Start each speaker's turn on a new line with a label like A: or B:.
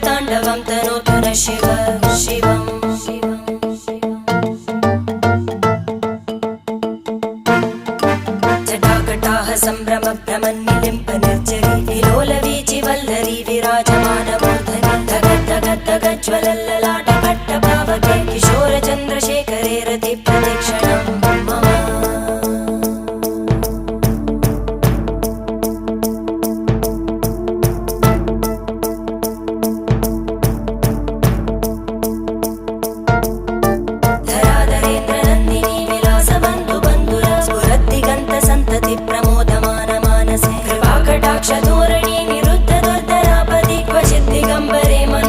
A: ताण्डवं तनोतु न शिव शिवम् जटाकटाः सम्भ्रम भ्रमन्निलिम्प निर्जरी विलोलवीचि वल्लरी विराजमानमूर्धनि धगज्ज्वलल्ललाटपट्टपावके किशोरचन्द्रशेखरे रतिप्रतिक्षणं मम प्रमोदमान मानसे कृपाकटाक्षधोरणी निरुद्ध दुर्धरापदि क्वचित् दिगम्बरे मन